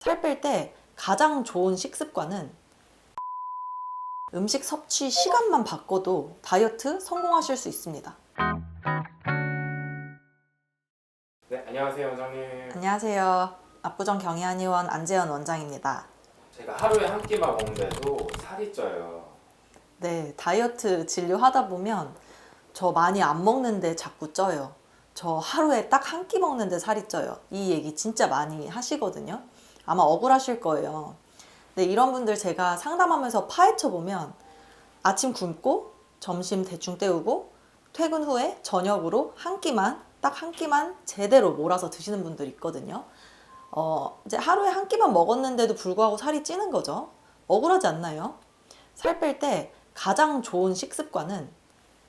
살 뺄 때 가장 좋은 식습관은 음식 섭취 시간만 바꿔도 다이어트 성공하실 수 있습니다. 네, 안녕하세요, 원장님. 안녕하세요. 압구정 경희한의원 안재현 원장입니다. 제가 하루에 한 끼만 먹는데도 살이 쪄요. 네, 다이어트 진료하다 보면 저 많이 안 먹는데 자꾸 쪄요. 저 하루에 딱 한 끼 먹는데 살이 쪄요. 이 얘기 진짜 많이 하시거든요. 아마 억울하실 거예요. 근데 이런 분들 제가 상담하면서 파헤쳐 보면 아침 굶고 점심 대충 때우고 퇴근 후에 저녁으로 한 끼만 딱 한 끼만 제대로 몰아서 드시는 분들 있거든요. 이제 하루에 한 끼만 먹었는데도 불구하고 살이 찌는 거죠. 억울하지 않나요? 살 뺄 때 가장 좋은 식습관은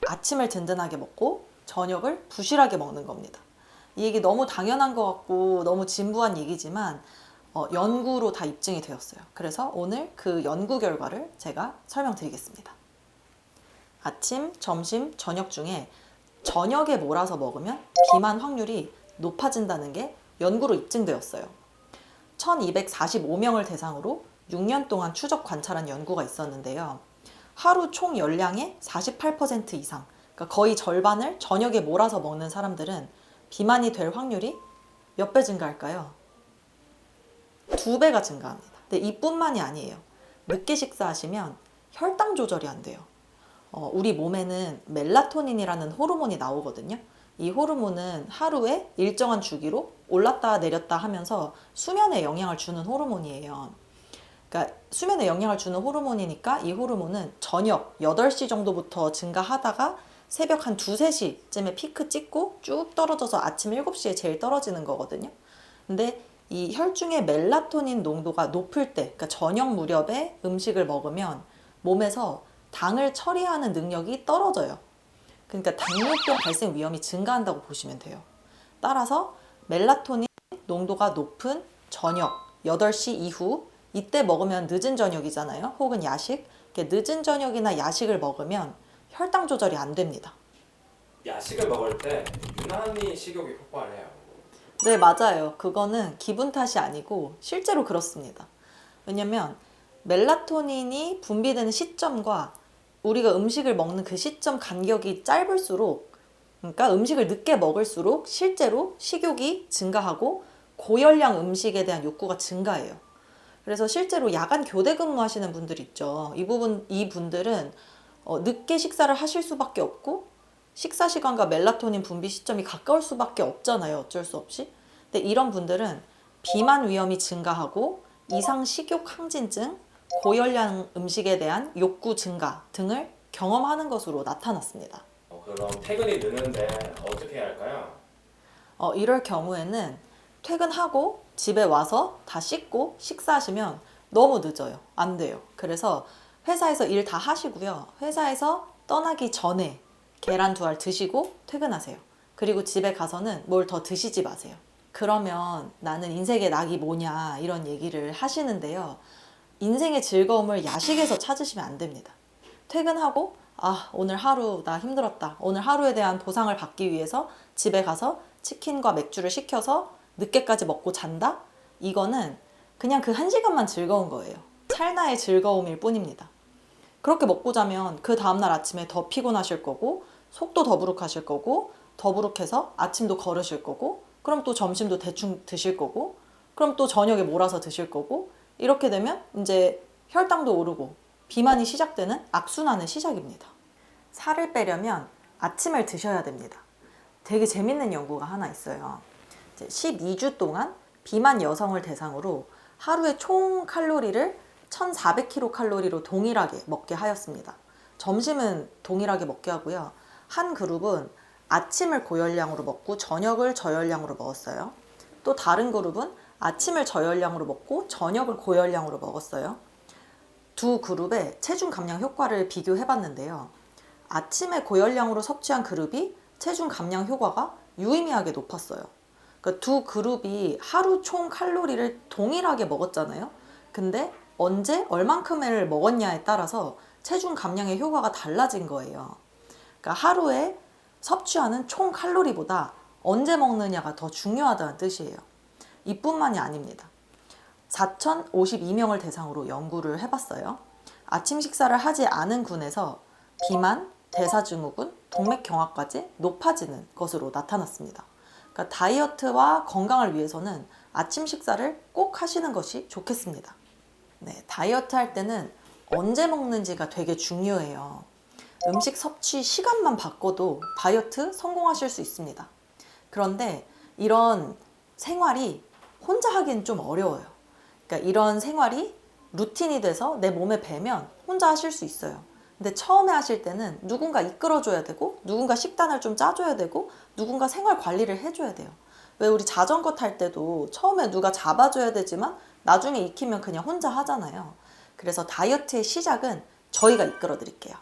아침을 든든하게 먹고 저녁을 부실하게 먹는 겁니다. 이 얘기 너무 당연한 것 같고 너무 진부한 얘기지만 연구로 다 입증이 되었어요. 그래서 오늘 그 연구 결과를 제가 설명드리겠습니다. 아침, 점심, 저녁 중에 저녁에 몰아서 먹으면 비만 확률이 높아진다는 게 연구로 입증되었어요. 1245명을 대상으로 6년 동안 추적 관찰한 연구가 있었는데요. 하루 총 열량의 48% 이상, 그러니까 거의 절반을 저녁에 몰아서 먹는 사람들은 비만이 될 확률이 몇 배 증가할까요? 2배가 증가합니다. 근데 이뿐만이 아니에요. 늦게 식사하시면 혈당 조절이 안 돼요. 우리 몸에는 멜라토닌이라는 호르몬이 나오거든요. 이 호르몬은 하루에 일정한 주기로 올랐다 내렸다 하면서 수면에 영향을 주는 호르몬이에요. 그러니까 수면에 영향을 주는 호르몬이니까 이 호르몬은 저녁 8시 정도부터 증가하다가 새벽 한 2, 3시쯤에 피크 찍고 쭉 떨어져서 아침 7시에 제일 떨어지는 거거든요. 근데 이 혈중의 멜라토닌 농도가 높을 때, 그러니까 저녁 무렵에 음식을 먹으면 몸에서 당을 처리하는 능력이 떨어져요. 그러니까 당뇨병 발생 위험이 증가한다고 보시면 돼요. 따라서 멜라토닌 농도가 높은 저녁 8시 이후, 이때 먹으면 늦은 저녁이잖아요. 혹은 야식. 늦은 저녁이나 야식을 먹으면 혈당 조절이 안 됩니다. 야식을 먹을 때 유난히 식욕이 폭발해요. 네, 맞아요. 그거는 기분 탓이 아니고 실제로 그렇습니다. 왜냐면 멜라토닌이 분비되는 시점과 우리가 음식을 먹는 그 시점 간격이 짧을수록, 그러니까 음식을 늦게 먹을수록 실제로 식욕이 증가하고 고열량 음식에 대한 욕구가 증가해요. 그래서 실제로 야간 교대 근무하시는 분들 있죠. 이 분들은 늦게 식사를 하실 수밖에 없고 식사 시간과 멜라토닌 분비 시점이 가까울 수밖에 없잖아요. 어쩔 수 없이. 근데 이런 분들은 비만 위험이 증가하고 이상 식욕 항진증, 고열량 음식에 대한 욕구 증가 등을 경험하는 것으로 나타났습니다. 그럼 퇴근이 늦는데 어떻게 해야 할까요? 이럴 경우에는 퇴근하고 집에 와서 다 씻고 식사하시면 너무 늦어요. 안 돼요. 그래서 회사에서 일 다 하시고요. 회사에서 떠나기 전에 계란 2알 드시고 퇴근하세요. 그리고 집에 가서는 뭘 더 드시지 마세요. 그러면 나는 인생의 낙이 뭐냐 이런 얘기를 하시는데요. 인생의 즐거움을 야식에서 찾으시면 안 됩니다. 퇴근하고 오늘 하루 나 힘들었다. 오늘 하루에 대한 보상을 받기 위해서 집에 가서 치킨과 맥주를 시켜서 늦게까지 먹고 잔다? 이거는 그냥 그 1시간만 즐거운 거예요. 찰나의 즐거움일 뿐입니다. 그렇게 먹고 자면 그 다음날 아침에 더 피곤하실 거고 속도 더부룩하실 거고 더부룩해서 아침도 거르실 거고 그럼 또 점심도 대충 드실 거고 그럼 또 저녁에 몰아서 드실 거고 이렇게 되면 이제 혈당도 오르고 비만이 시작되는 악순환의 시작입니다. 살을 빼려면 아침을 드셔야 됩니다. 되게 재밌는 연구가 하나 있어요. 12주 동안 비만 여성을 대상으로 하루에 총 칼로리를 1400kcal로 동일하게 먹게 하였습니다. 점심은 동일하게 먹게 하고요. 한 그룹은 아침을 고열량으로 먹고 저녁을 저열량으로 먹었어요. 또 다른 그룹은 아침을 저열량으로 먹고 저녁을 고열량으로 먹었어요. 두 그룹의 체중 감량 효과를 비교해 봤는데요. 아침에 고열량으로 섭취한 그룹이 체중 감량 효과가 유의미하게 높았어요. 그러니까 두 그룹이 하루 총 칼로리를 동일하게 먹었잖아요. 근데 언제 얼만큼을 먹었냐에 따라서 체중 감량의 효과가 달라진 거예요. 그러니까 하루에 섭취하는 총 칼로리보다 언제 먹느냐가 더 중요하다는 뜻이에요. 이뿐만이 아닙니다. 4,052명을 대상으로 연구를 해봤어요. 아침 식사를 하지 않은 군에서 비만, 대사증후군, 동맥경화까지 높아지는 것으로 나타났습니다. 그러니까 다이어트와 건강을 위해서는 아침 식사를 꼭 하시는 것이 좋겠습니다. 네, 다이어트 할 때는 언제 먹는지가 되게 중요해요. 음식 섭취 시간만 바꿔도 다이어트 성공하실 수 있습니다. 그런데 이런 생활이 혼자 하기는 좀 어려워요. 그러니까 이런 생활이 루틴이 돼서 내 몸에 배면 혼자 하실 수 있어요. 근데 처음에 하실 때는 누군가 이끌어줘야 되고, 누군가 식단을 좀 짜줘야 되고, 누군가 생활 관리를 해줘야 돼요. 왜 우리 자전거 탈 때도 처음에 누가 잡아줘야 되지만 나중에 익히면 그냥 혼자 하잖아요. 그래서 다이어트의 시작은 저희가 이끌어 드릴게요.